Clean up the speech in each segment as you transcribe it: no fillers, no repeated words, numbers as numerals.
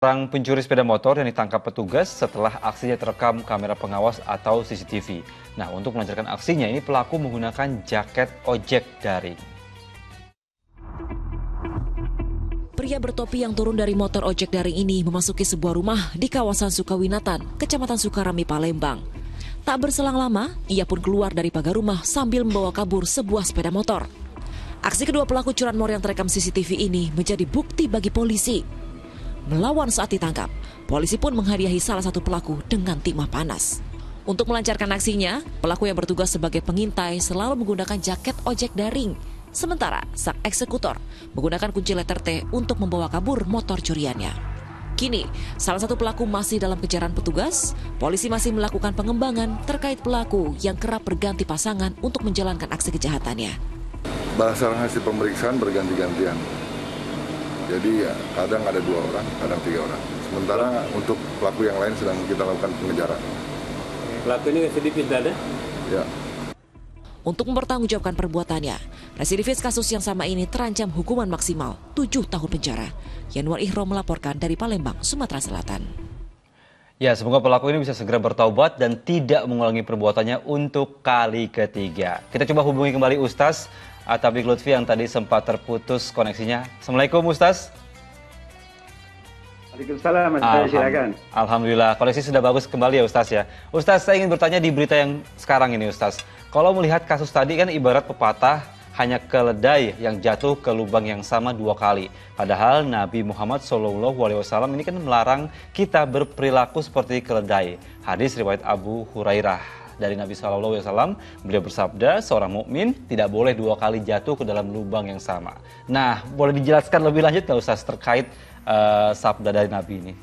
Seorang pencuri sepeda motor yang ditangkap petugas setelah aksinya terekam kamera pengawas atau CCTV. Nah, untuk melancarkan aksinya ini pelaku menggunakan jaket ojek daring. Pria bertopi yang turun dari motor ojek daring ini memasuki sebuah rumah di kawasan Sukawinatan, Kecamatan Sukarami, Palembang. Tak berselang lama, ia pun keluar dari pagar rumah sambil membawa kabur sebuah sepeda motor. Aksi kedua pelaku curanmor yang terekam CCTV ini menjadi bukti bagi polisi. Melawan saat ditangkap, polisi pun menghadiahi salah satu pelaku dengan timah panas. Untuk melancarkan aksinya, pelaku yang bertugas sebagai pengintai selalu menggunakan jaket ojek daring. Sementara sang eksekutor menggunakan kunci letter T untuk membawa kabur motor curiannya. Kini, salah satu pelaku masih dalam kejaran petugas. Polisi masih melakukan pengembangan terkait pelaku yang kerap berganti pasangan untuk menjalankan aksi kejahatannya. Berdasarkan hasil pemeriksaan berganti-gantian. Jadi ya, kadang ada 2 orang, kadang 3 orang. Sementara untuk pelaku yang lain sedang kita lakukan pengejaran. Pelaku ini residivis ada? Ya. Untuk mempertanggungjawabkan perbuatannya, residivis kasus yang sama ini terancam hukuman maksimal 7 tahun penjara. Yanwar Ihrom melaporkan dari Palembang, Sumatera Selatan. Ya, semoga pelaku ini bisa segera bertaubat dan tidak mengulangi perbuatannya untuk kali ketiga. Kita coba hubungi kembali Ustaz Atabik Lutfi yang tadi sempat terputus koneksinya. Assalamualaikum Ustaz. Waalaikumsalam, silakan. Alhamdulillah, koneksi sudah bagus kembali ya Ustaz ya. Ustaz, saya ingin bertanya di berita yang sekarang ini Ustaz. Kalau melihat kasus tadi kan ibarat pepatah, hanya keledai yang jatuh ke lubang yang sama 2 kali. Padahal Nabi Muhammad SAW ini kan melarang kita berperilaku seperti keledai. Hadis riwayat Abu Hurairah. Dari Nabi SAW, beliau bersabda, seorang mukmin tidak boleh 2 kali jatuh ke dalam lubang yang sama. Nah, boleh dijelaskan lebih lanjut nggak Ustaz terkait sabda dari Nabi ini?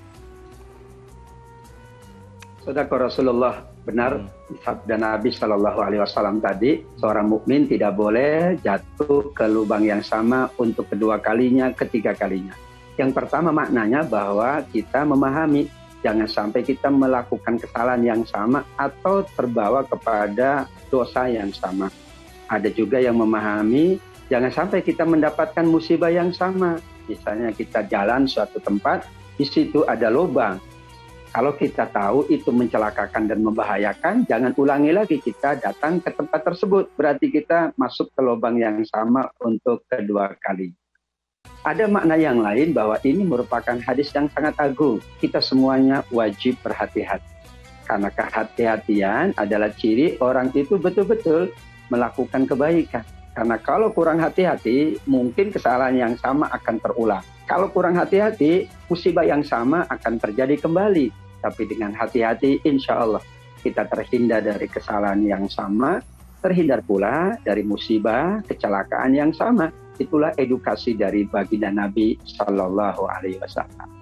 Sadaqah Rasulullah, benar sabda Nabi SAW tadi, seorang mukmin tidak boleh jatuh ke lubang yang sama untuk kedua kalinya, ketiga kalinya. Yang pertama maknanya bahwa kita memahami jangan sampai kita melakukan kesalahan yang sama atau terbawa kepada dosa yang sama. Ada juga yang memahami jangan sampai kita mendapatkan musibah yang sama. Misalnya kita jalan suatu tempat, di situ ada lubang. Kalau kita tahu itu mencelakakan dan membahayakan, jangan ulangi lagi kita datang ke tempat tersebut. Berarti kita masuk ke lubang yang sama untuk kedua kali. Ada makna yang lain bahwa ini merupakan hadis yang sangat agung. Kita semuanya wajib berhati-hati. Karena kehati-hatian adalah ciri orang itu betul-betul melakukan kebaikan. Karena kalau kurang hati-hati, mungkin kesalahan yang sama akan terulang. Kalau kurang hati-hati, musibah yang sama akan terjadi kembali. Tapi dengan hati-hati, insya Allah kita terhindar dari kesalahan yang sama, terhindar pula dari musibah, kecelakaan yang sama. Itulah edukasi dari baginda Nabi Sallallahu Alaihi Wasallam.